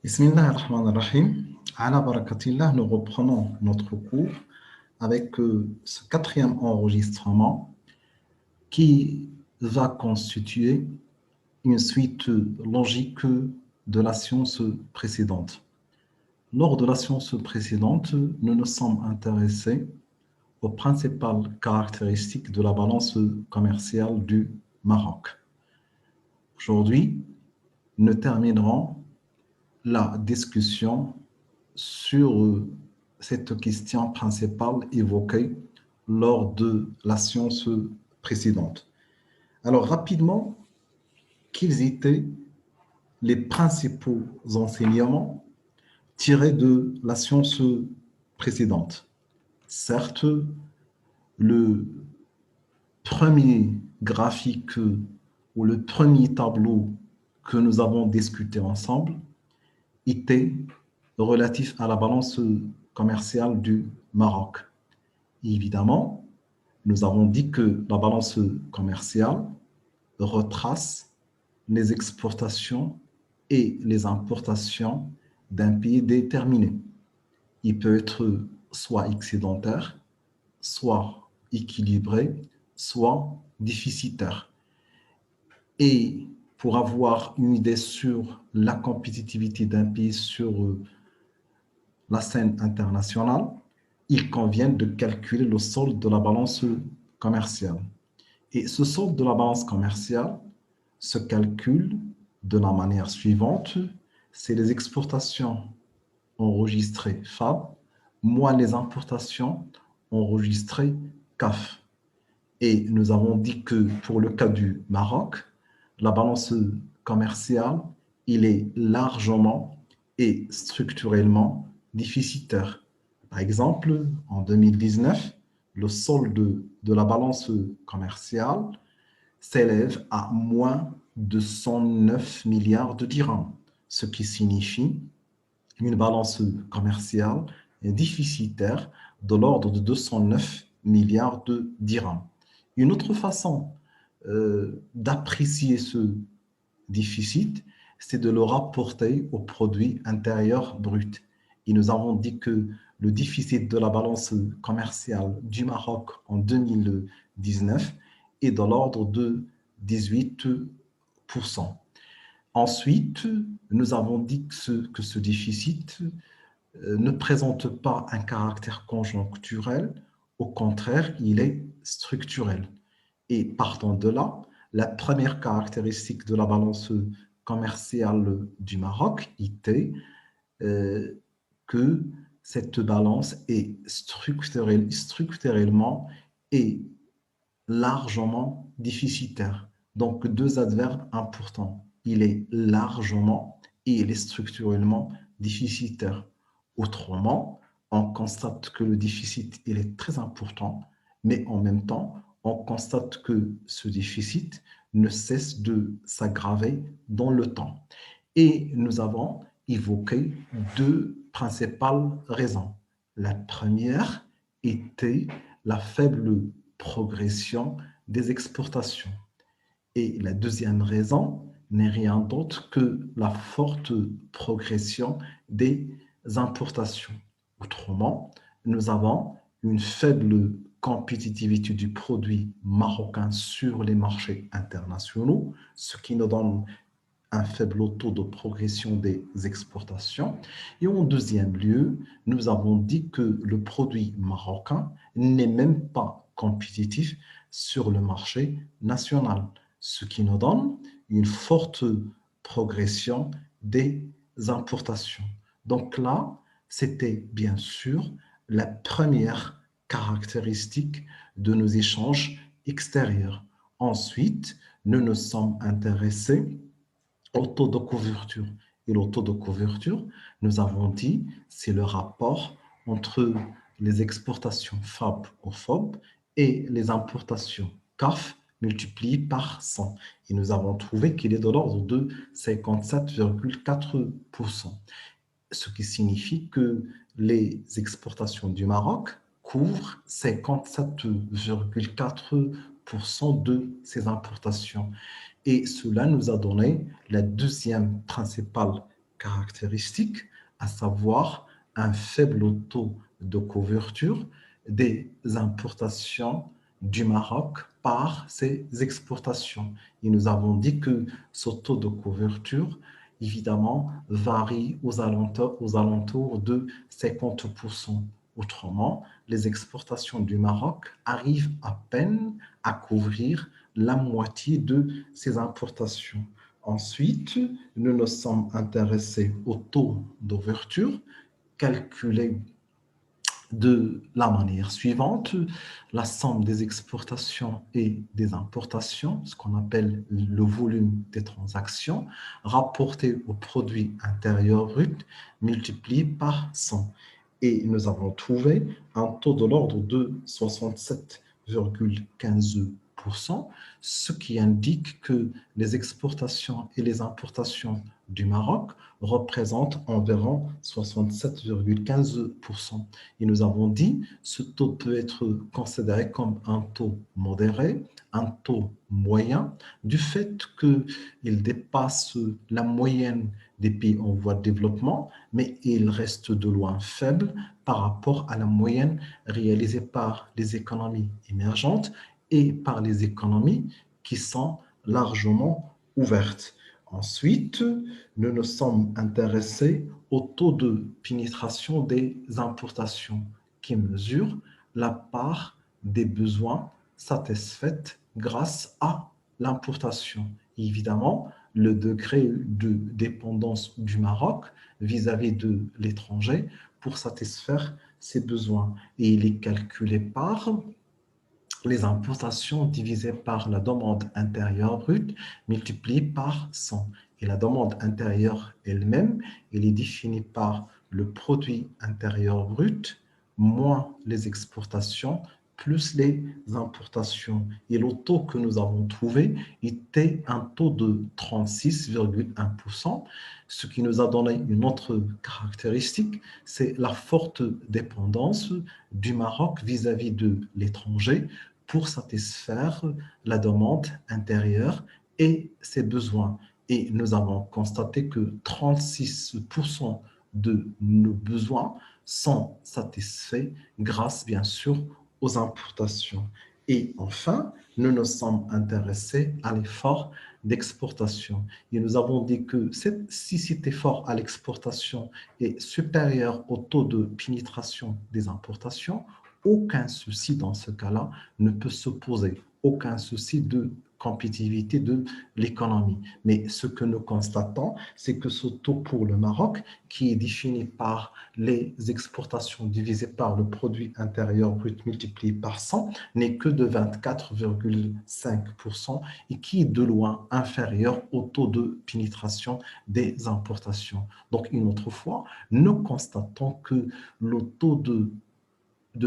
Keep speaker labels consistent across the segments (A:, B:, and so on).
A: Bismillah ar-Rahman ar-Rahim. Ala barakatillah, nous reprenons notre cours avec ce quatrième enregistrement qui va constituer une suite logique de la science précédente. Lors de la science précédente, nous nous sommes intéressés aux principales caractéristiques de la balance commerciale du Maroc. Aujourd'hui, nous terminerons la discussion sur cette question principale évoquée lors de la science précédente. Alors, rapidement, quels étaient les principaux enseignements tirés de la science précédente? Certes, le premier graphique ou le premier tableau que nous avons discuté ensemble était relatif à la balance commerciale du Maroc. Évidemment, nous avons dit que la balance commerciale retrace les exportations et les importations d'un pays déterminé. Il peut être soit excédentaire, soit équilibré, soit déficitaire. Et pour avoir une idée sur la compétitivité d'un pays sur la scène internationale, il convient de calculer le solde de la balance commerciale. Et ce solde de la balance commerciale se calcule de la manière suivante, c'est les exportations enregistrées FAB moins les importations enregistrées CAF. Et nous avons dit que pour le cas du Maroc, la balance commerciale, il est largement et structurellement déficitaire. Par exemple, en 2019, le solde de la balance commerciale s'élève à moins de 109 milliards de dirhams, ce qui signifie une balance commerciale déficitaire de l'ordre de 209 milliards de dirhams. Une autre façon d'apprécier ce déficit, c'est de le rapporter au produit intérieur brut. Et nous avons dit que le déficit de la balance commerciale du Maroc en 2019 est de l'ordre de 18%. Ensuite, nous avons dit que ce déficit ne présente pas un caractère conjoncturel, au contraire, il est structurel. Et partant de là, la première caractéristique de la balance commerciale du Maroc était que cette balance est structurellement et largement déficitaire. Donc, deux adverbes importants. Il est largement et il est structurellement déficitaire. Autrement, on constate que le déficit il est très important, mais en même temps, on constate que ce déficit ne cesse de s'aggraver dans le temps. Et nous avons évoqué deux principales raisons. La première était la faible progression des exportations. Et la deuxième raison n'est rien d'autre que la forte progression des importations. Autrement, nous avons une faible compétitivité du produit marocain sur les marchés internationaux, ce qui nous donne un faible taux de progression des exportations. Et en deuxième lieu, nous avons dit que le produit marocain n'est même pas compétitif sur le marché national, ce qui nous donne une forte progression des importations. Donc là, c'était bien sûr la première caractéristique de nos échanges extérieurs. Ensuite, nous nous sommes intéressés au taux de couverture. Et le taux de couverture, nous avons dit, c'est le rapport entre les exportations FAB ou FOB et les importations CAF multipliées par 100. Et nous avons trouvé qu'il est de l'ordre de 57,4%. Ce qui signifie que les exportations du Maroc couvrent 57,4% de ces importations. Et cela nous a donné la deuxième principale caractéristique, à savoir un faible taux de couverture des importations du Maroc par ses exportations. Et nous avons dit que ce taux de couverture, évidemment, varie aux alentours de 50%. Autrement, les exportations du Maroc arrivent à peine à couvrir la moitié de ces importations. Ensuite, nous nous sommes intéressés au taux d'ouverture calculé de la manière suivante: la somme des exportations et des importations, ce qu'on appelle le volume des transactions, rapporté au produit intérieur brut, multiplié par 100. Et nous avons trouvé un taux de l'ordre de 67,15%, ce qui indique que les exportations et les importations du Maroc représentent environ 67,15%. Et nous avons dit que ce taux peut être considéré comme un taux modéré, un taux moyen, du fait qu'il dépasse la moyenne des pays en voie de développement, mais il reste de loin faible par rapport à la moyenne réalisée par les économies émergentes et par les économies qui sont largement ouvertes. Ensuite, nous nous sommes intéressés au taux de pénétration des importations qui mesure la part des besoins satisfaits grâce à l'importation. Évidemment, le degré de dépendance du Maroc vis-à-vis de l'étranger pour satisfaire ses besoins. Et il est calculé par les importations divisées par la demande intérieure brute multipliée par 100. Et la demande intérieure elle-même, elle est définie par le produit intérieur brut moins les exportations plus les importations. Et le taux que nous avons trouvé était un taux de 36,1%, ce qui nous a donné une autre caractéristique, c'est la forte dépendance du Maroc vis-à-vis de l'étranger pour satisfaire la demande intérieure et ses besoins. Et nous avons constaté que 36% de nos besoins sont satisfaits grâce, bien sûr, aux importations. Et enfin, nous nous sommes intéressés à l'effort d'exportation. Et nous avons dit que si cet effort à l'exportation est supérieur au taux de pénétration des importations, aucun souci dans ce cas-là ne peut se poser, aucun souci de compétitivité de l'économie. Mais ce que nous constatons, c'est que ce taux pour le Maroc, qui est défini par les exportations divisées par le produit intérieur brut multiplié par 100, n'est que de 24,5% et qui est de loin inférieur au taux de pénétration des importations. Donc, une autre fois, nous constatons que le taux de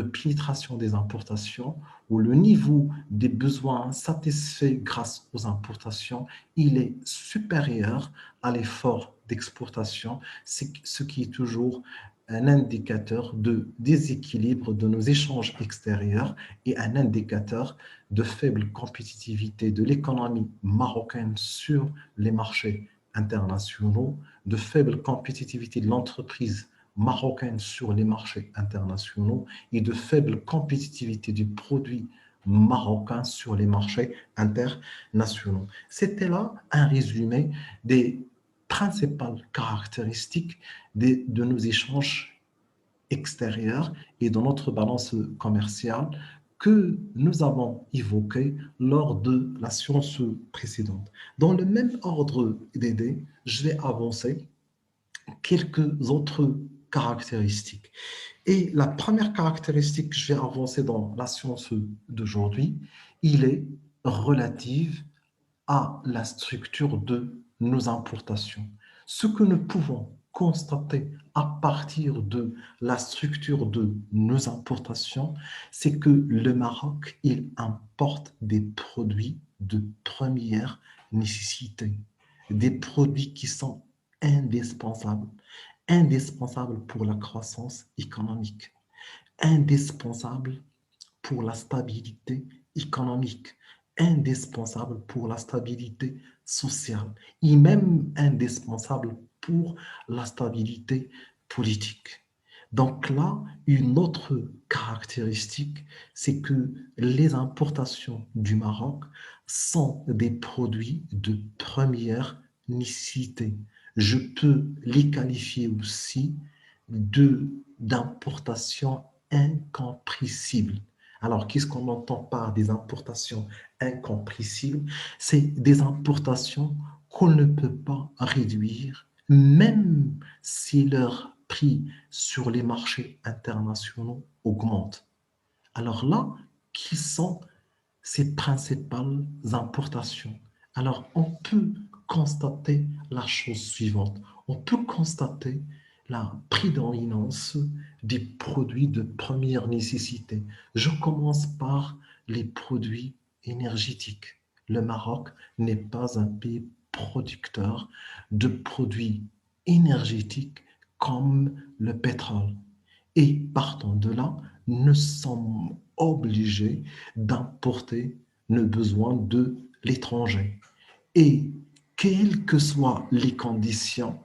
A: pénétration des importations ou le niveau des besoins satisfaits grâce aux importations, il est supérieur à l'effort d'exportation, ce qui est toujours un indicateur de déséquilibre de nos échanges extérieurs et un indicateur de faible compétitivité de l'économie marocaine sur les marchés internationaux, de faible compétitivité de l'entreprise marocaine sur les marchés internationaux et de faible compétitivité du produit marocain sur les marchés internationaux. C'était là un résumé des principales caractéristiques de nos échanges extérieurs et de notre balance commerciale que nous avons évoqué lors de la séance précédente. Dans le même ordre d'idées, je vais avancer quelques autres caractéristiques. Et la première caractéristique que je vais avancer dans la science d'aujourd'hui, il est relative à la structure de nos importations. Ce que nous pouvons constater à partir de la structure de nos importations, c'est que le Maroc, il importe des produits de première nécessité, des produits qui sont indispensables, indispensables pour la croissance économique, indispensables pour la stabilité économique, indispensable pour la stabilité sociale et même indispensable pour la stabilité politique. Donc là, une autre caractéristique, c'est que les importations du Maroc sont des produits de première nécessité. Je peux les qualifier aussi d'importations incompressibles. Alors, qu'est-ce qu'on entend par des importations incompressibles? C'est des importations qu'on ne peut pas réduire, même si leur prix sur les marchés internationaux augmente. Alors là, qui sont ces principales importations? Alors, on peut constater la chose suivante. On peut constater la prédominance des produits de première nécessité. Je commence par les produits énergétiques. Le Maroc n'est pas un pays producteur de produits énergétiques comme le pétrole. Et partant de là, nous sommes obligés d'importer nos besoins de l'étranger. Et quelles que soient les conditions,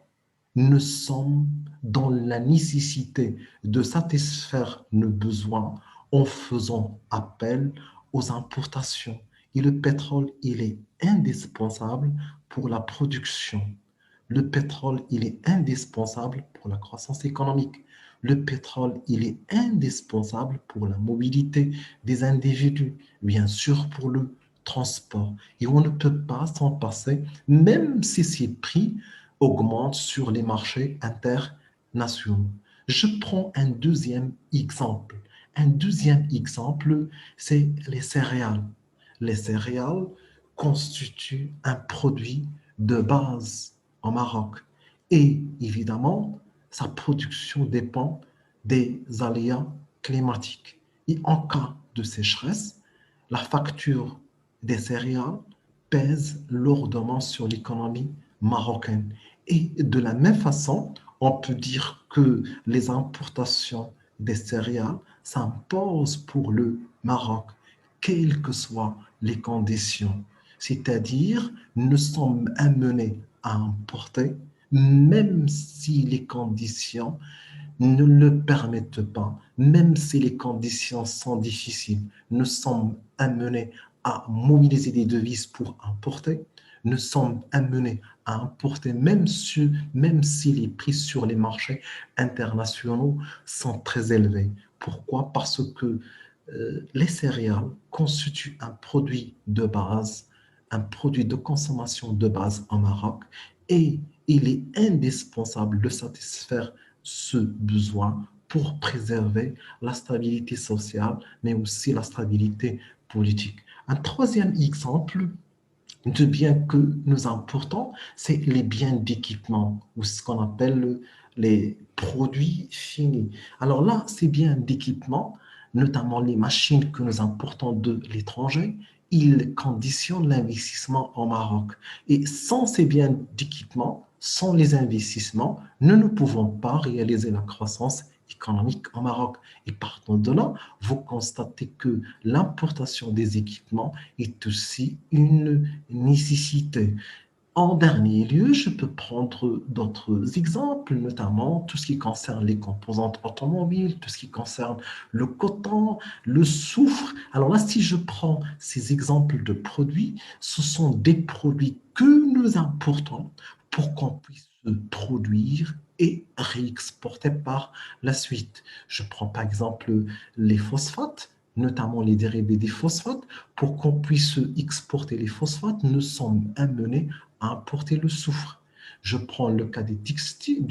A: nous sommes dans la nécessité de satisfaire nos besoins en faisant appel aux importations. Et le pétrole, il est indispensable pour la production. Le pétrole, il est indispensable pour la croissance économique. Le pétrole, il est indispensable pour la mobilité des individus, bien sûr pour le transport. Et on ne peut pas s'en passer, même si ces prix augmentent sur les marchés internationaux. Je prends un deuxième exemple. Un deuxième exemple, c'est les céréales. Les céréales constituent un produit de base au Maroc. Et évidemment, sa production dépend des aléas climatiques. Et en cas de sécheresse, la facture des céréales pèse lourdement sur l'économie marocaine. Et de la même façon, on peut dire que les importations des céréales s'imposent pour le Maroc, quelles que soient les conditions. C'est-à-dire, nous sommes amenés à importer, même si les conditions ne le permettent pas, même si les conditions sont difficiles. Nous sommes amenés à mobiliser des devises pour importer. Nous sommes amenés à importer même si les prix sur les marchés internationaux sont très élevés. Pourquoi? Parce que les céréales constituent un produit de base, un produit de consommation de base en Maroc, et il est indispensable de satisfaire ce besoin pour préserver la stabilité sociale, mais aussi la stabilité politique. Un troisième exemple de biens que nous importons, c'est les biens d'équipement, ou ce qu'on appelle les produits finis. Alors là, ces biens d'équipement, notamment les machines que nous importons de l'étranger, ils conditionnent l'investissement au Maroc. Et sans ces biens d'équipement, sans les investissements, nous ne pouvons pas réaliser la croissance économique au Maroc. Et partant de là, vous constatez que l'importation des équipements est aussi une nécessité. En dernier lieu, je peux prendre d'autres exemples, notamment tout ce qui concerne les composantes automobiles, tout ce qui concerne le coton, le soufre. Alors là, si je prends ces exemples de produits, ce sont des produits que nous importons pour qu'on puisse se produire et réexporter par la suite. Je prends par exemple les phosphates, notamment les dérivés des phosphates. Pour qu'on puisse exporter les phosphates, nous sommes amenés à importer le soufre. Je prends le cas du textile.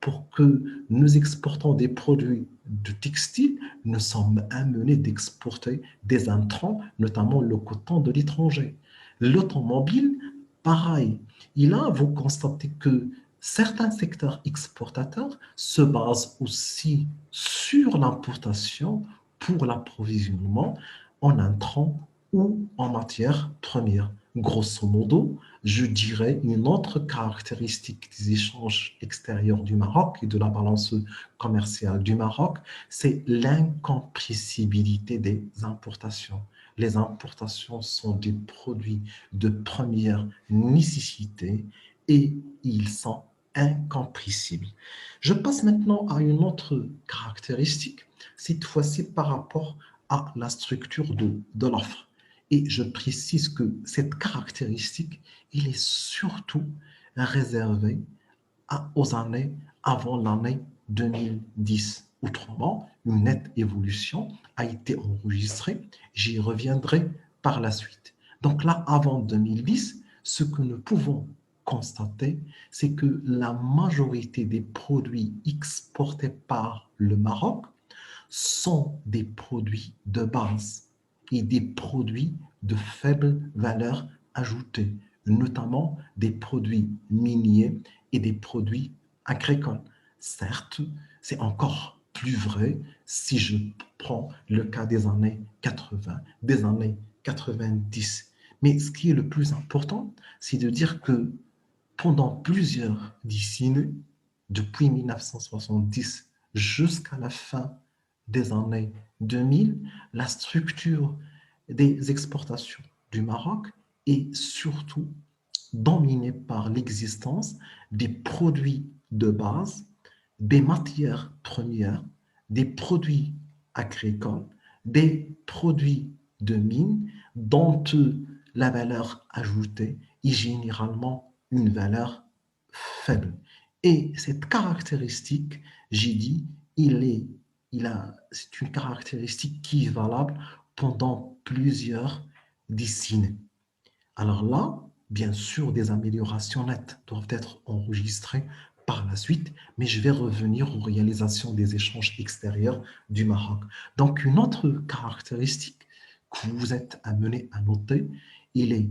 A: Pour que nous exportons des produits de textile, nous sommes amenés d'exporter des intrants, notamment le coton de l'étranger. L'automobile, pareil. Et là, vous constatez que certains secteurs exportateurs se basent aussi sur l'importation pour l'approvisionnement en intrants ou en matière première. Grosso modo, je dirais une autre caractéristique des échanges extérieurs du Maroc et de la balance commerciale du Maroc, c'est l'incompressibilité des importations. Les importations sont des produits de première nécessité et ils sont incompressible. Je passe maintenant à une autre caractéristique, cette fois-ci par rapport à la structure de l'offre. Et je précise que cette caractéristique, il est surtout réservée aux années avant l'année 2010. Autrement, une nette évolution a été enregistrée. J'y reviendrai par la suite. Donc là, avant 2010, ce que nous pouvons constater, c'est que la majorité des produits exportés par le Maroc sont des produits de base et des produits de faible valeur ajoutée, notamment des produits miniers et des produits agricoles. Certes, c'est encore plus vrai si je prends le cas des années 80, des années 90. Mais ce qui est le plus important, c'est de dire que pendant plusieurs décennies, depuis 1970 jusqu'à la fin des années 2000, la structure des exportations du Maroc est surtout dominée par l'existence des produits de base, des matières premières, des produits agricoles, des produits de mine dont la valeur ajoutée est généralement une valeur faible. Et cette caractéristique, j'ai dit, c'est une caractéristique qui est valable pendant plusieurs décennies. Alors là, bien sûr, des améliorations nettes doivent être enregistrées par la suite, mais je vais revenir aux réalisations des échanges extérieurs du Maroc. Donc, une autre caractéristique que vous êtes amené à noter, il est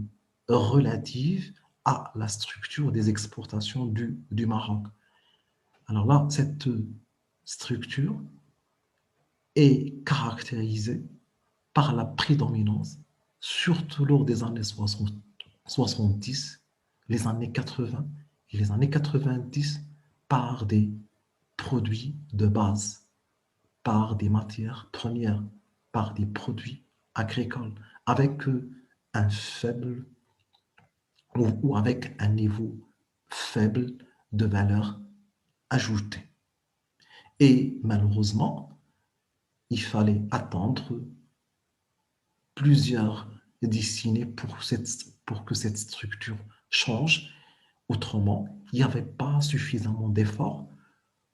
A: relative à la structure des exportations du Maroc. Alors là, cette structure est caractérisée par la prédominance, surtout lors des années 70, les années 80 et les années 90, par des produits de base, par des matières premières, par des produits agricoles, avec un faible ou avec un niveau faible de valeur ajoutée. Et malheureusement, il fallait attendre plusieurs décennies pour que cette structure change. Autrement, il n'y avait pas suffisamment d'efforts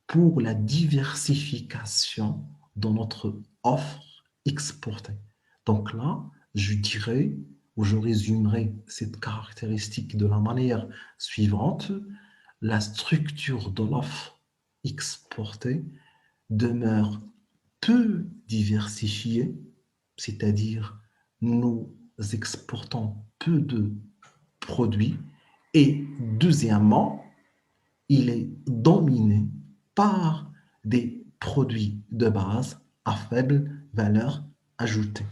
A: pour la diversification de notre offre exportée. Donc là, je dirais, ou je résumerai cette caractéristique de la manière suivante: la structure de l'offre exportée demeure peu diversifiée, c'est-à-dire nous exportons peu de produits, et deuxièmement, il est dominé par des produits de base à faible valeur ajoutée.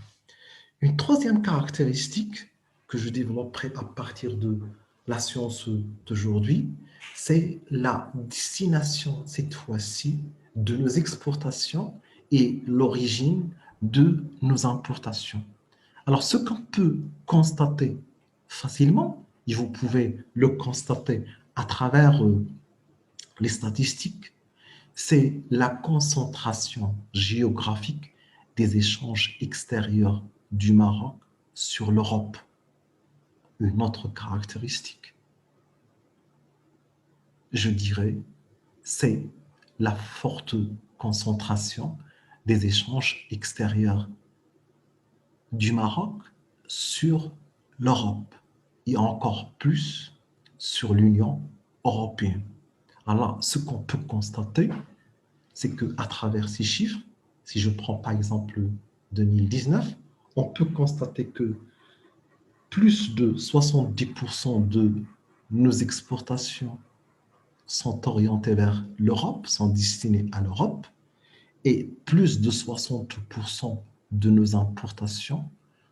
A: Une troisième caractéristique que je développerai à partir de la science d'aujourd'hui, c'est la destination, cette fois-ci, de nos exportations et l'origine de nos importations. Alors, ce qu'on peut constater facilement, et vous pouvez le constater à travers les statistiques, c'est la concentration géographique des échanges extérieurs du Maroc sur l'Europe. Une autre caractéristique, je dirais, c'est la forte concentration des échanges extérieurs du Maroc sur l'Europe et encore plus sur l'Union européenne. Alors, ce qu'on peut constater, c'est qu'à travers ces chiffres, si je prends par exemple 2019, on peut constater que plus de 70% de nos exportations sont orientées vers l'Europe, sont destinées à l'Europe, et plus de 60% de nos importations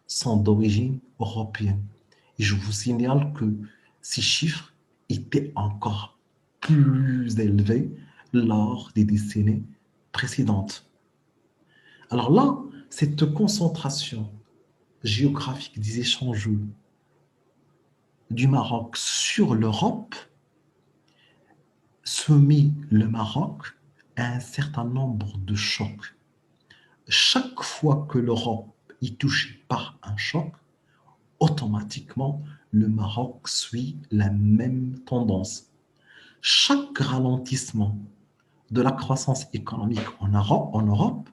A: sont d'origine européenne. Et je vous signale que ces chiffres étaient encore plus élevés lors des décennies précédentes. Alors là, cette concentration géographique des échanges du Maroc sur l'Europe soumis le Maroc à un certain nombre de chocs. Chaque fois que l'Europe est touchée par un choc, automatiquement, le Maroc suit la même tendance. Chaque ralentissement de la croissance économique en Europe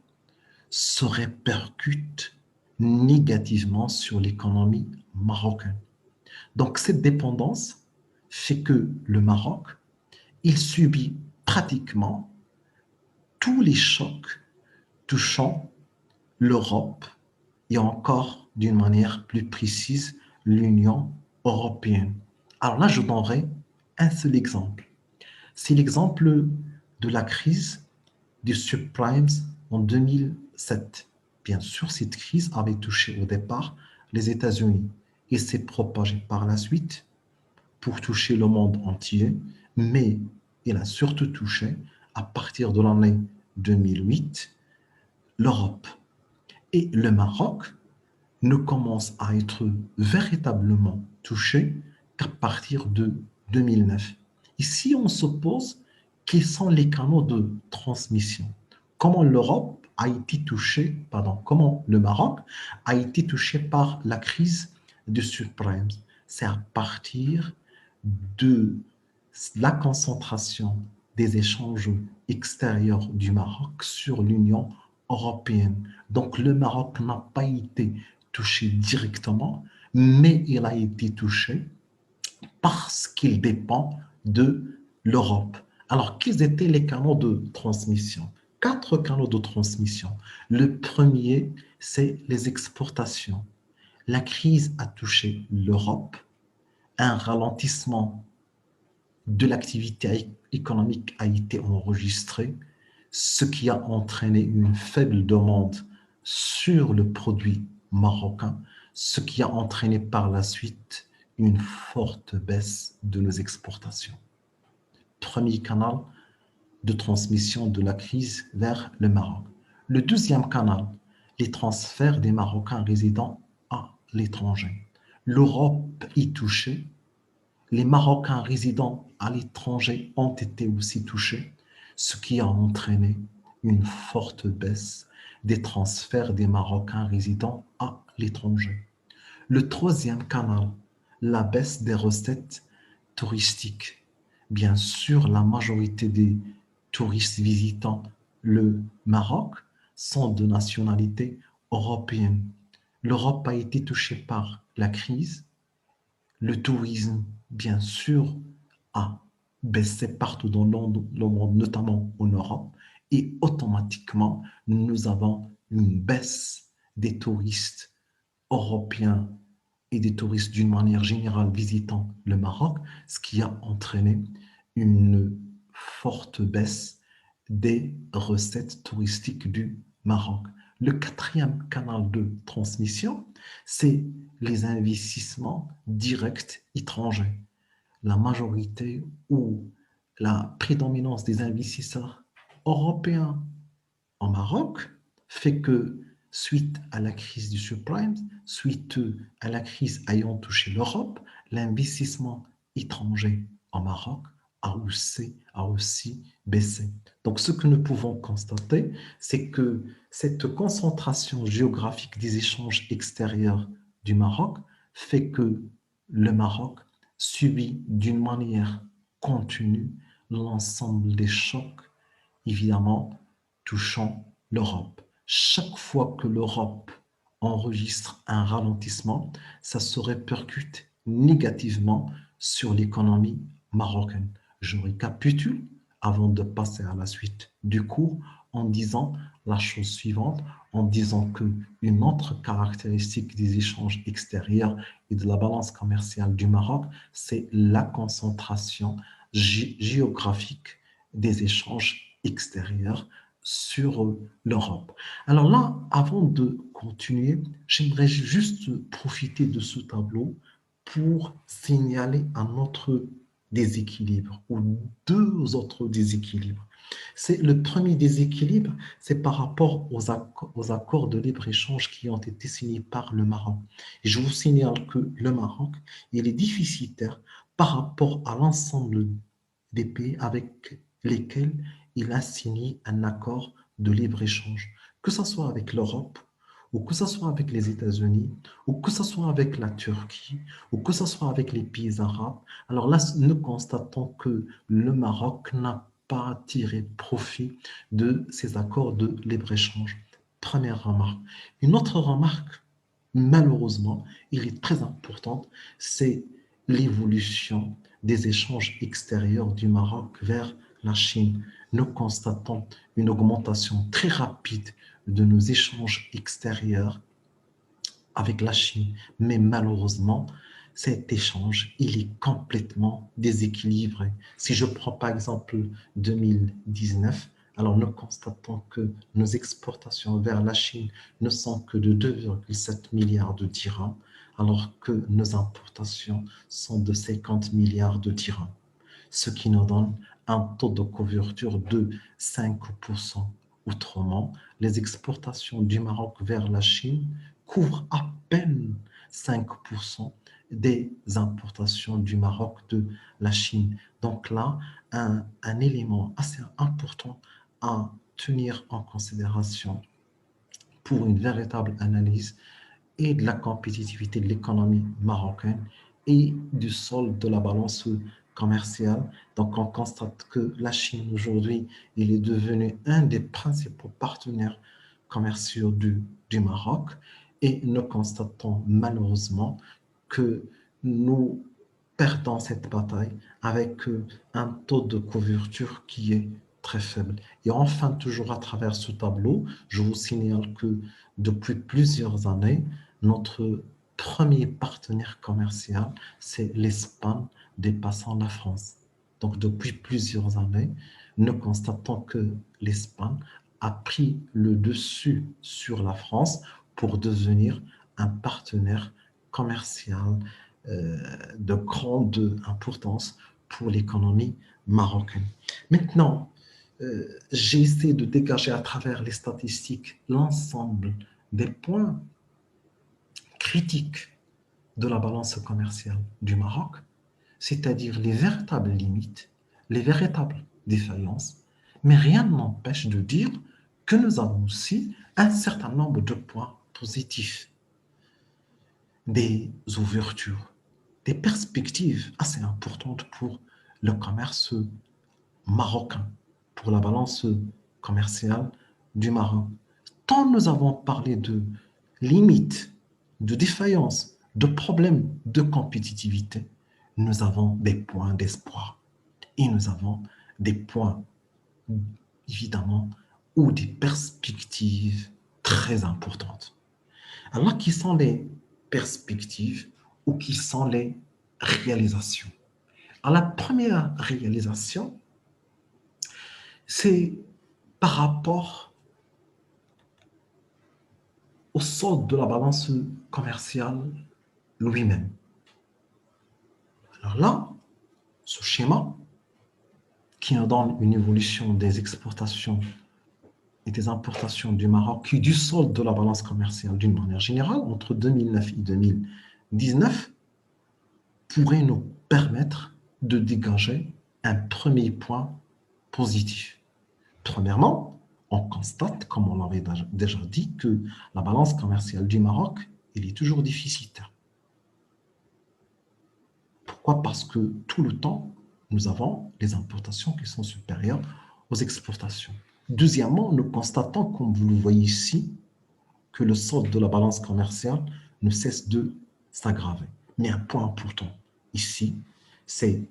A: se répercute négativement sur l'économie marocaine. Donc cette dépendance fait que le Maroc, il subit pratiquement tous les chocs touchant l'Europe et encore d'une manière plus précise l'Union européenne. Alors là, je donnerai un seul exemple. C'est l'exemple de la crise des subprimes en 2007. Bien sûr, cette crise avait touché au départ les États-Unis et s'est propagée par la suite pour toucher le monde entier, mais elle a surtout touché, à partir de l'année 2008, l'Europe. Et le Maroc ne commence à être véritablement touché qu'à partir de 2009. Ici, on se pose quels sont les canaux de transmission. Comment l'Europe a été touchée, pardon, comment le Maroc a été touché par la crise du subprime. C'est à partir de la concentration des échanges extérieurs du Maroc sur l'Union européenne. Donc le Maroc n'a pas été touché directement, mais il a été touché parce qu'il dépend de l'Europe. Alors, quels étaient les canaux de transmission? Quatre canaux de transmission. Le premier, c'est les exportations. La crise a touché l'Europe, un ralentissement de l'activité économique a été enregistré, ce qui a entraîné une faible demande sur le produit marocain, ce qui a entraîné par la suite une forte baisse de nos exportations. Premier canal de transmission de la crise vers le Maroc. Le deuxième canal, les transferts des Marocains résidant à l'étranger. L'Europe y touchée, les Marocains résidant à l'étranger ont été aussi touchés, ce qui a entraîné une forte baisse des transferts des Marocains résidant à l'étranger. Le troisième canal, la baisse des recettes touristiques. Bien sûr, la majorité des touristes visitant le Maroc sont de nationalité européenne. L'Europe a été touchée par la crise. Le tourisme, bien sûr, a baissé partout dans le monde, notamment en Europe, et automatiquement, nous avons une baisse des touristes européens et des touristes d'une manière générale visitant le Maroc, ce qui a entraîné une forte baisse des recettes touristiques du Maroc. Le quatrième canal de transmission, c'est les investissements directs étrangers. La majorité ou la prédominance des investisseurs européens en Maroc fait que, suite à la crise du subprime, suite à la crise ayant touché l'Europe, l'investissement étranger en Maroc a aussi baissé. Donc, ce que nous pouvons constater, c'est que cette concentration géographique des échanges extérieurs du Maroc fait que le Maroc subit d'une manière continue l'ensemble des chocs, évidemment, touchant l'Europe. Chaque fois que l'Europe enregistre un ralentissement, ça se répercute négativement sur l'économie marocaine. Je récapitule avant de passer à la suite du cours en disant la chose suivante, en disant qu'une autre caractéristique des échanges extérieurs et de la balance commerciale du Maroc, c'est la concentration géographique des échanges extérieurs sur l'Europe. Alors là, avant de continuer, j'aimerais juste profiter de ce tableau pour signaler un autre déséquilibre ou deux autres déséquilibres. C'est le premier déséquilibre, c'est par rapport aux accords de libre-échange qui ont été signés par le Maroc. Et je vous signale que le Maroc, il est déficitaire par rapport à l'ensemble des pays avec lesquels il a signé un accord de libre-échange, que ce soit avec l'Europe, ou que ce soit avec les États-Unis, ou que ce soit avec la Turquie, ou que ce soit avec les pays arabes. Alors là, nous constatons que le Maroc n'a pas tiré profit de ces accords de libre-échange. Première remarque. Une autre remarque, malheureusement, il est très importante, c'est l'évolution des échanges extérieurs du Maroc vers la Chine. Nous constatons une augmentation très rapide de nos échanges extérieurs avec la Chine. Mais malheureusement, cet échange, il est complètement déséquilibré. Si je prends par exemple 2019, alors nous constatons que nos exportations vers la Chine ne sont que de 2,7 milliards de dirhams, alors que nos importations sont de 50 milliards de dirhams, ce qui nous donne un taux de couverture de 5%. Autrement, les exportations du Maroc vers la Chine couvrent à peine 5% des importations du Maroc de la Chine. Donc là, un élément assez important à tenir en considération pour une véritable analyse et de la compétitivité de l'économie marocaine et du solde de la balance commerciale. Donc, on constate que la Chine aujourd'hui, il est devenu un des principaux partenaires commerciaux du Maroc et nous constatons malheureusement que nous perdons cette bataille avec un taux de couverture qui est très faible. Et enfin, toujours à travers ce tableau, je vous signale que depuis plusieurs années, notre premier partenaire commercial, c'est l'Espagne dépassant la France. Donc, depuis plusieurs années, nous constatons que l'Espagne a pris le dessus sur la France pour devenir un partenaire commercial de grande importance pour l'économie marocaine. Maintenant, j'ai essayé de dégager à travers les statistiques l'ensemble des points critiques de la balance commerciale du Maroc, c'est-à-dire les véritables limites, les véritables défaillances, mais rien ne m'empêche de dire que nous avons aussi un certain nombre de points positifs, des ouvertures, des perspectives assez importantes pour le commerce marocain, pour la balance commerciale du Maroc. Tant nous avons parlé de limites, de défaillances, de problèmes de compétitivité, nous avons des points d'espoir et nous avons des points, évidemment, ou des perspectives très importantes. Alors, qui sont les perspectives ou qui sont les réalisations? Alors, la première réalisation, c'est par rapport au solde de la balance commerciale lui-même. Alors là, ce schéma qui nous donne une évolution des exportations et des importations du Maroc et du solde de la balance commerciale d'une manière générale entre 2009 et 2019 pourrait nous permettre de dégager un premier point positif. Premièrement, on constate, comme on l'avait déjà dit, que la balance commerciale du Maroc, elle est toujours déficitaire. Pourquoi? Parce que tout le temps, nous avons des importations qui sont supérieures aux exportations. Deuxièmement, nous constatons, comme vous le voyez ici, que le solde de la balance commerciale ne cesse de s'aggraver. Mais un point important ici, c'est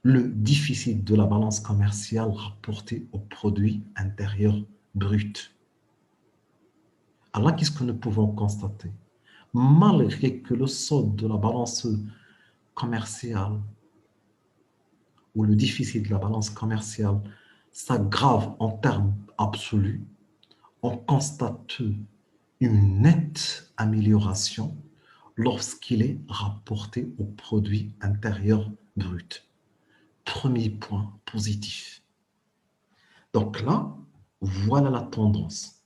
A: le déficit de la balance commerciale rapporté au produit intérieur brut. Alors, qu'est-ce que nous pouvons constater? Malgré que le solde de la balance commerciale ou le déficit de la balance commerciale s'aggrave en termes absolus, on constate une nette amélioration lorsqu'il est rapporté au produit intérieur brut. Premier point positif. Donc là, voilà la tendance.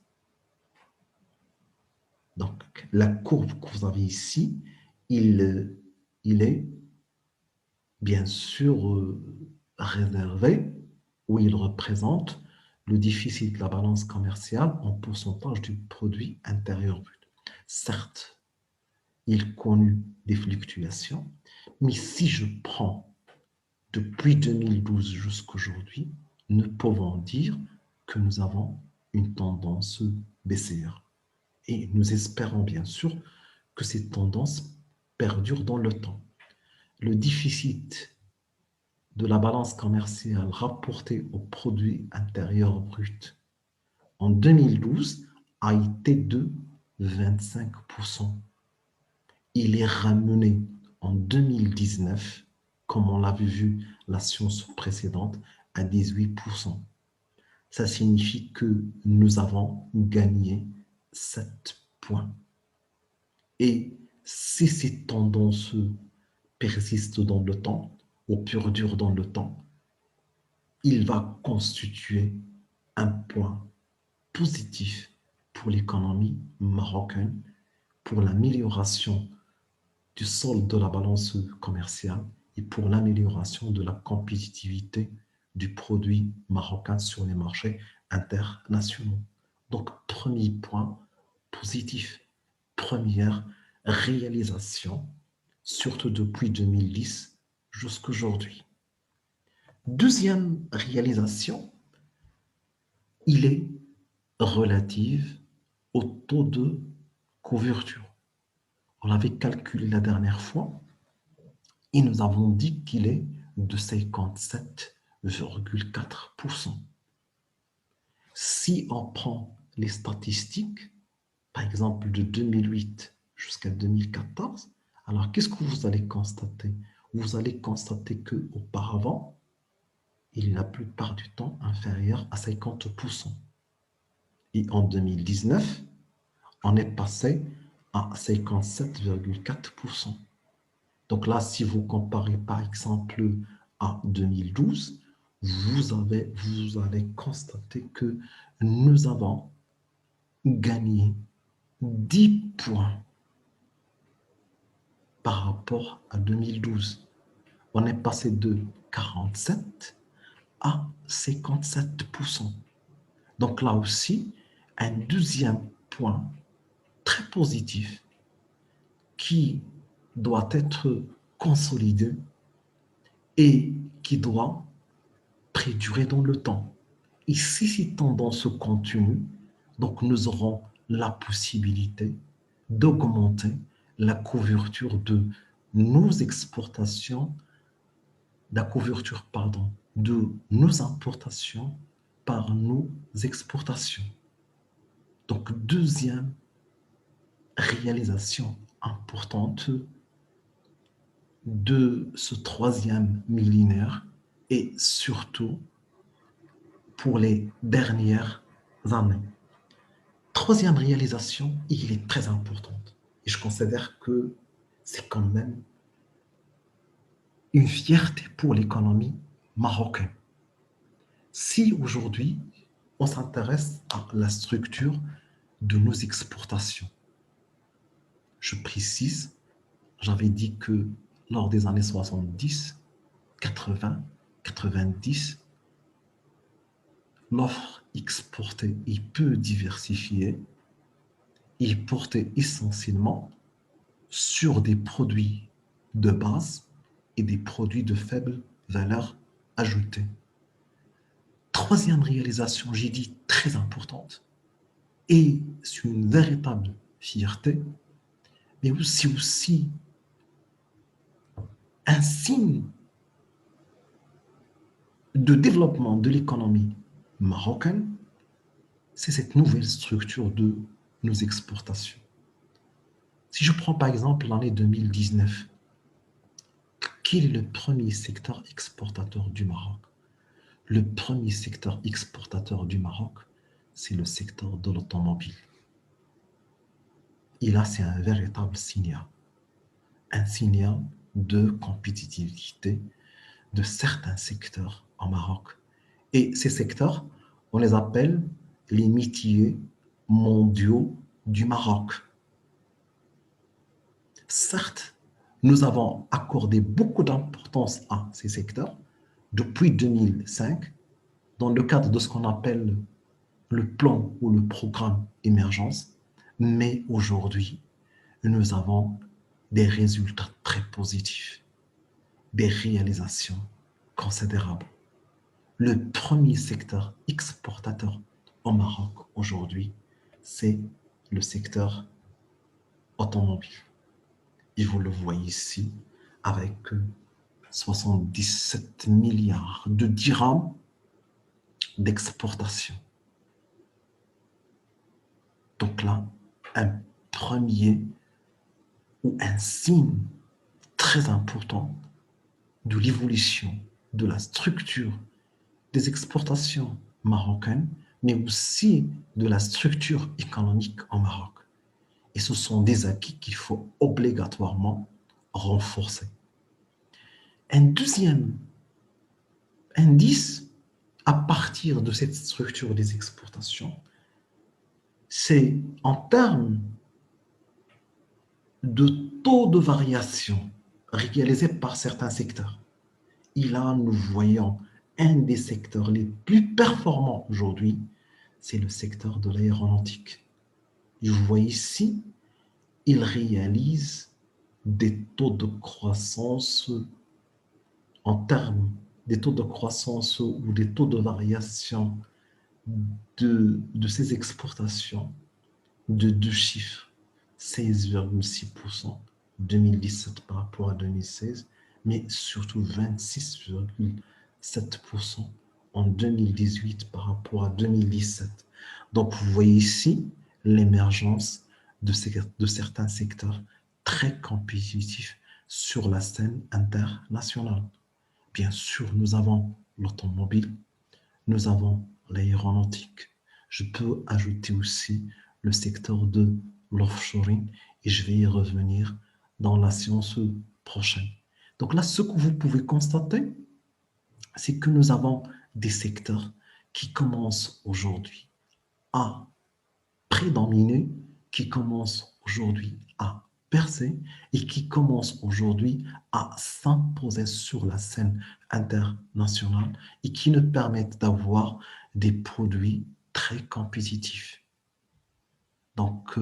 A: Donc, la courbe que vous avez ici, il est bien sûr réservé où il représente le déficit de la balance commerciale en pourcentage du produit intérieur brut. Certes, il connut des fluctuations, mais si je prends depuis 2012 jusqu'à aujourd'hui, nous pouvons dire que nous avons une tendance baissière. Et nous espérons bien sûr que cette tendance perdure dans le temps. Le déficit de la balance commerciale rapporté au produit intérieur brut en 2012 a été de 25%. Il est ramené en 2019, comme on l'avait vu la science précédente, à 18%. Ça signifie que nous avons gagné 7 points. Et si ces tendances persistent dans le temps, ou perdurent dans le temps, il va constituer un point positif pour l'économie marocaine, pour l'amélioration du solde de la balance commerciale et pour l'amélioration de la compétitivité du produit marocain sur les marchés internationaux. Donc, premier point positif, première réalisation, surtout depuis 2010 jusqu'à aujourd'hui. Deuxième réalisation, il est relative au taux de couverture. On l'avait calculé la dernière fois et nous avons dit qu'il est de 57,4%. Si on prend les statistiques, par exemple de 2008 jusqu'à 2014, alors qu'est-ce que vous allez constater? Vous allez constater qu'auparavant, il est la plupart du temps inférieur à 50%. Et en 2019, on est passé à 57,4%. Donc là, si vous comparez par exemple à 2012, vous allez constater que nous avons gagné 10 points par rapport à 2012. On est passé de 47 à 57%. Donc là aussi, un deuxième point très positif qui doit être consolidé et qui doit perdurer dans le temps. Et si ces tendances continuent, donc nous aurons la possibilité d'augmenter la couverture de nos exportations, la couverture, pardon, de nos importations par nos exportations. Donc, deuxième réalisation importante de ce troisième millénaire et surtout pour les dernières années. Troisième réalisation, il est très importante et je considère que c'est quand même une fierté pour l'économie marocaine. Si aujourd'hui, on s'intéresse à la structure de nos exportations, je précise, j'avais dit que lors des années 70, 80, 90, l'offre exportée est peu diversifiée et portait essentiellement sur des produits de base et des produits de faible valeur ajoutée. Troisième réalisation, j'ai dit très importante, et c'est une véritable fierté, mais aussi un signe de développement de l'économie marocaine, c'est cette nouvelle structure de nos exportations. Si je prends par exemple l'année 2019, quel est le premier secteur exportateur du Maroc? Le premier secteur exportateur du Maroc, c'est le secteur de l'automobile. Et là, c'est un véritable signal. Un signal de compétitivité de certains secteurs au Maroc. Et ces secteurs, on les appelle les métiers mondiaux du Maroc. Certes, nous avons accordé beaucoup d'importance à ces secteurs, depuis 2005, dans le cadre de ce qu'on appelle le plan ou le programme émergence, mais aujourd'hui, nous avons des résultats très positifs, des réalisations considérables. Le premier secteur exportateur au Maroc aujourd'hui, c'est le secteur automobile. Et vous le voyez ici avec 77 milliards de dirhams d'exportation. Donc là, un premier ou un signe très important de l'évolution de la structure des exportations marocaines, mais aussi de la structure économique en Maroc. Et ce sont des acquis qu'il faut obligatoirement renforcer. Un deuxième indice à partir de cette structure des exportations, c'est en termes de taux de variation réalisés par certains secteurs. Et là, nous voyons un des secteurs les plus performants aujourd'hui, c'est le secteur de l'aéronautique. Et vous voyez ici, il réalise des taux de croissance en termes des taux de croissance ou des taux de variation de ces exportations de deux chiffres, 16,6% 2017 par rapport à 2016, mais surtout 26,7% en 2018 par rapport à 2017. Donc, vous voyez ici l'émergence de certains secteurs très compétitifs sur la scène internationale. Bien sûr, nous avons l'automobile, nous avons l'aéronautique. Je peux ajouter aussi le secteur de l'offshoring et je vais y revenir dans la séance prochaine. Donc là, ce que vous pouvez constater, c'est que nous avons des secteurs qui commencent aujourd'hui à prédominer, qui commencent aujourd'hui à percer et qui commencent aujourd'hui à s'imposer sur la scène internationale et qui nous permettent d'avoir des produits très compétitifs. Donc,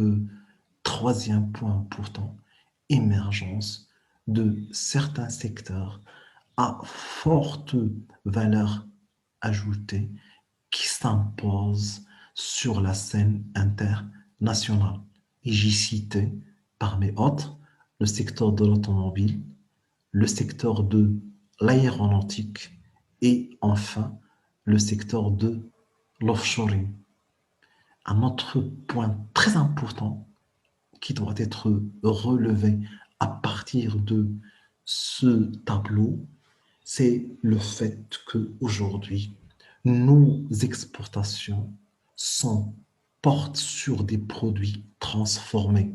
A: troisième point important, émergence de certains secteurs à forte valeur ajoutée qui s'imposent sur la scène internationale. Et j'y citais parmi autres le secteur de l'automobile, le secteur de l'aéronautique et enfin le secteur de l'offshoring. Un autre point très important qui doit être relevé à partir de ce tableau, c'est le fait qu'aujourd'hui, nos exportations portent sur des produits transformés.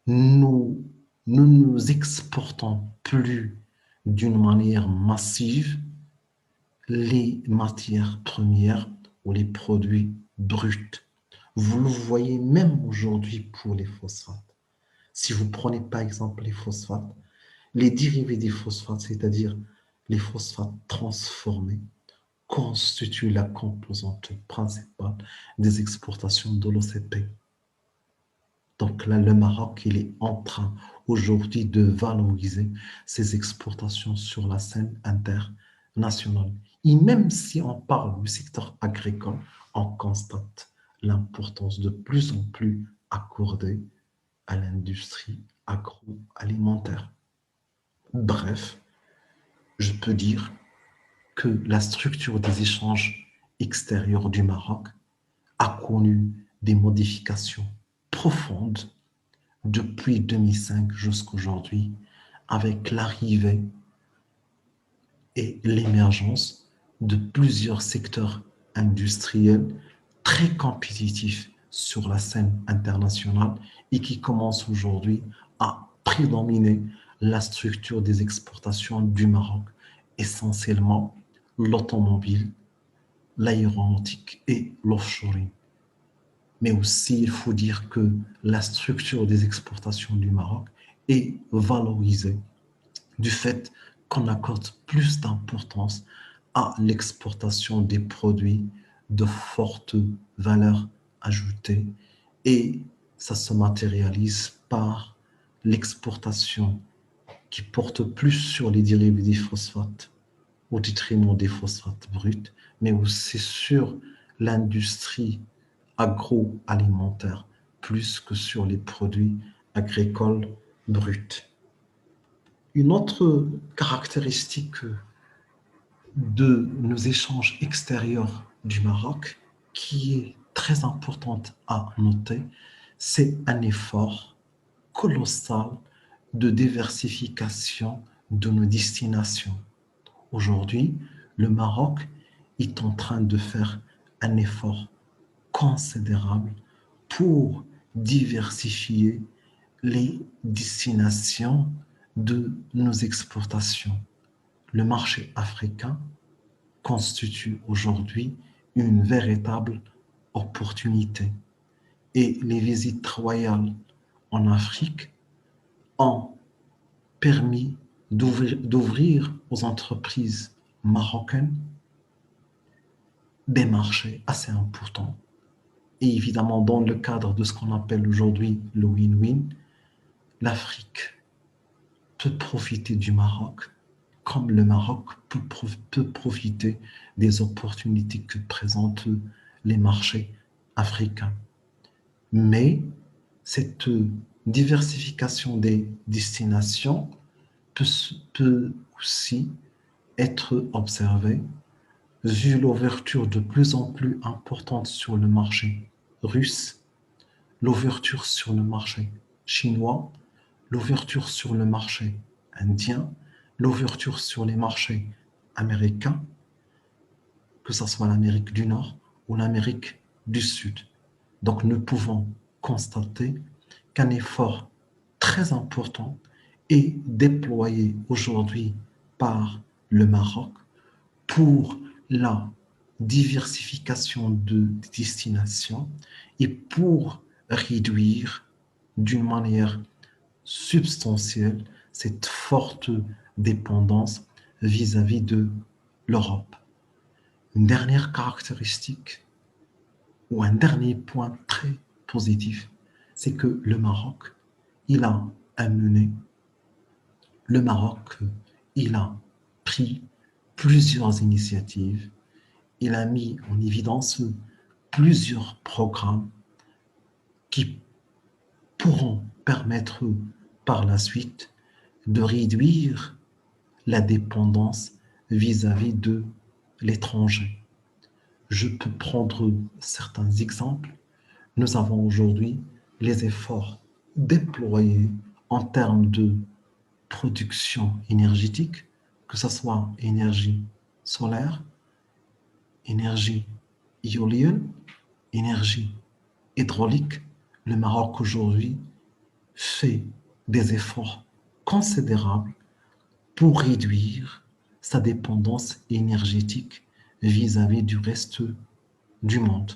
A: Nous ne nous exportons plus d'une manière massive les matières premières ou les produits bruts. Vous le voyez même aujourd'hui pour les phosphates. Si vous prenez par exemple les phosphates, les dérivés des phosphates, c'est-à-dire les phosphates transformés, constituent la composante principale des exportations de l'OCP. Donc là, le Maroc, il est en train aujourd'hui de valoriser ses exportations sur la scène internationale. Et même si on parle du secteur agricole, on constate l'importance de plus en plus accordée à l'industrie agroalimentaire. Bref, je peux dire que la structure des échanges extérieurs du Maroc a connu des modifications profondes depuis 2005 jusqu'à aujourd'hui, avec l'arrivée et l'émergence de plusieurs secteurs industriels très compétitifs sur la scène internationale et qui commencent aujourd'hui à prédominer la structure des exportations du Maroc, essentiellement l'automobile, l'aéronautique et l'offshoring. Mais aussi, il faut dire que la structure des exportations du Maroc est valorisée du fait qu'on accorde plus d'importance à l'exportation des produits de forte valeur ajoutée et ça se matérialise par l'exportation qui porte plus sur les dérivés des phosphates au détriment des phosphates bruts, mais aussi sur l'industrie agroalimentaire plus que sur les produits agricoles bruts. Une autre caractéristique de nos échanges extérieurs du Maroc, qui est très importante à noter, c'est un effort colossal de diversification de nos destinations. Aujourd'hui, le Maroc est en train de faire un effort considérable pour diversifier les destinations de nos exportations. Le marché africain constitue aujourd'hui une véritable opportunité et les visites royales en Afrique ont permis d'ouvrir aux entreprises marocaines des marchés assez importants. Et évidemment, dans le cadre de ce qu'on appelle aujourd'hui le win-win, l'Afrique peut profiter du Maroc comme le Maroc peut profiter des opportunités que présentent les marchés africains. Mais cette diversification des destinations peut aussi être observée vu l'ouverture de plus en plus importante sur le marché russe, l'ouverture sur le marché chinois, l'ouverture sur le marché indien, l'ouverture sur les marchés américains, que ce soit l'Amérique du Nord ou l'Amérique du Sud. Donc nous pouvons constater qu'un effort très important est déployé aujourd'hui par le Maroc pour la diversification de destinations et pour réduire d'une manière substantielle cette forte dépendance vis-à-vis de l'Europe. Une dernière caractéristique ou un dernier point très positif, c'est que le Maroc, il a amené, le Maroc, il a pris plusieurs initiatives, il a mis en évidence plusieurs programmes qui pourront permettre par la suite de réduire la dépendance vis-à-vis de l'étranger. Je peux prendre certains exemples. Nous avons aujourd'hui les efforts déployés en termes de production énergétique, que ce soit énergie solaire, énergie éolienne, énergie hydraulique. Le Maroc aujourd'hui fait des efforts considérables pour réduire sa dépendance énergétique vis-à-vis du reste du monde.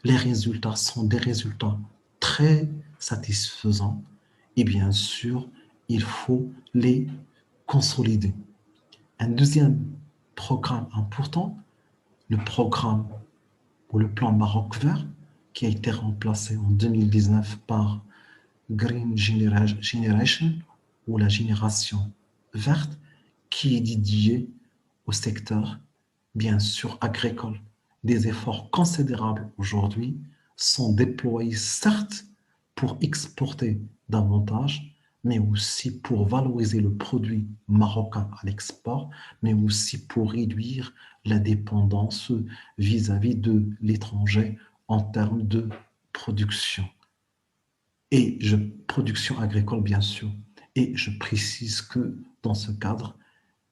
A: Les résultats sont des résultats très satisfaisants et bien sûr, il faut les consolider. Un deuxième programme important, le programme ou le plan Maroc vert, qui a été remplacé en 2019 par Green Generation ou la génération verte, qui est dédiée au secteur, bien sûr, agricole. Des efforts considérables aujourd'hui sont déployés, certes, pour exporter davantage, mais aussi pour valoriser le produit marocain à l'export, mais aussi pour réduire la dépendance vis-à-vis de l'étranger en termes de production. Production agricole, bien sûr. Et je précise que dans ce cadre,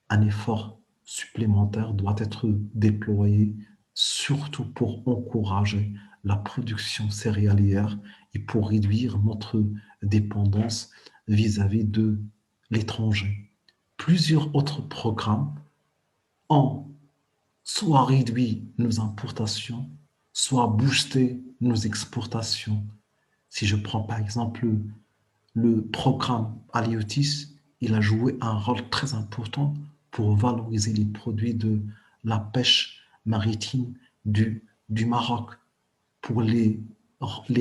A: un effort supplémentaire doit être déployé, surtout pour encourager la production céréalière et pour réduire notre dépendance vis-à-vis de l'étranger. Plusieurs autres programmes ont soit réduit nos importations, soit boosté nos exportations. Si je prends par exemple le programme Aliotis, il a joué un rôle très important pour valoriser les produits de la pêche maritime du Maroc, pour les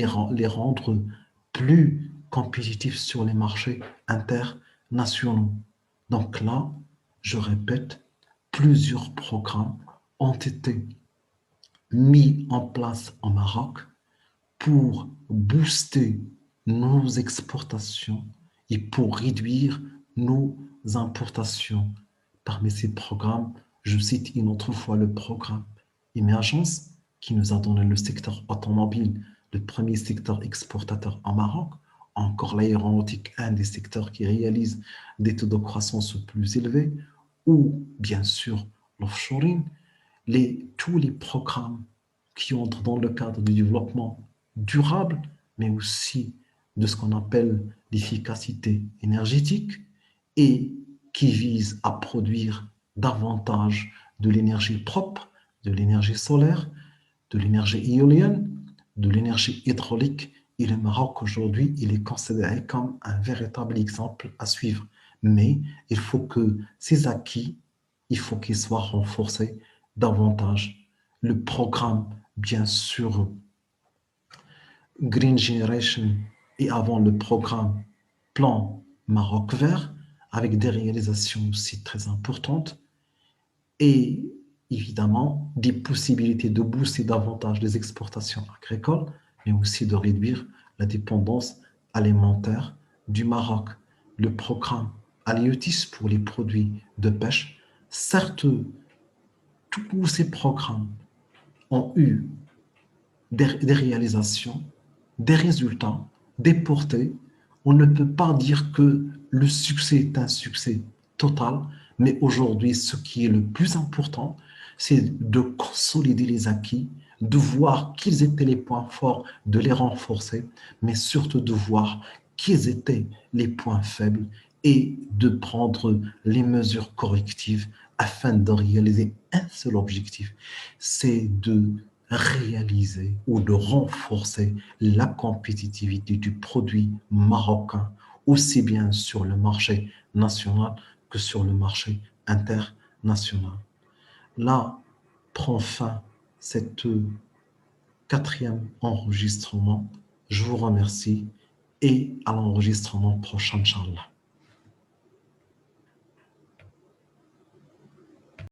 A: rendre plus compétitifs sur les marchés internationaux. Donc là, je répète, plusieurs programmes ont été mis en place au Maroc pour booster nos exportations et pour réduire nos importations. Parmi ces programmes, je cite une autre fois le programme Émergence qui nous a donné le secteur automobile, le premier secteur exportateur au Maroc, encore l'aéronautique, un des secteurs qui réalise des taux de croissance plus élevés, ou bien sûr l'offshoring, tous les programmes qui entrent dans le cadre du développement durable, mais aussi de ce qu'on appelle l'efficacité énergétique et qui visent à produire davantage de l'énergie propre, de l'énergie solaire, de l'énergie éolienne, de l'énergie hydraulique. Et le Maroc, aujourd'hui, il est considéré comme un véritable exemple à suivre. Mais il faut que ces acquis, il faut qu'ils soient renforcés davantage. Le programme, bien sûr, Green Generation et avant le programme Plan Maroc Vert, avec des réalisations aussi très importantes et évidemment des possibilités de booster davantage les exportations agricoles, mais aussi de réduire la dépendance alimentaire du Maroc. Le programme Aliotis pour les produits de pêche, certes, tous ces programmes ont eu des réalisations, des résultats, des portées. On ne peut pas dire que le succès est un succès total, mais aujourd'hui, ce qui est le plus important, c'est de consolider les acquis, de voir quels étaient les points forts, de les renforcer, mais surtout de voir quels étaient les points faibles et de prendre les mesures correctives afin de réaliser un seul objectif, c'est de réaliser ou de renforcer la compétitivité du produit marocain, aussi bien sur le marché national que sur le marché international. Là prend fin cette quatrième enregistrement. Je vous remercie et à l'enregistrement prochain, Inch'Allah.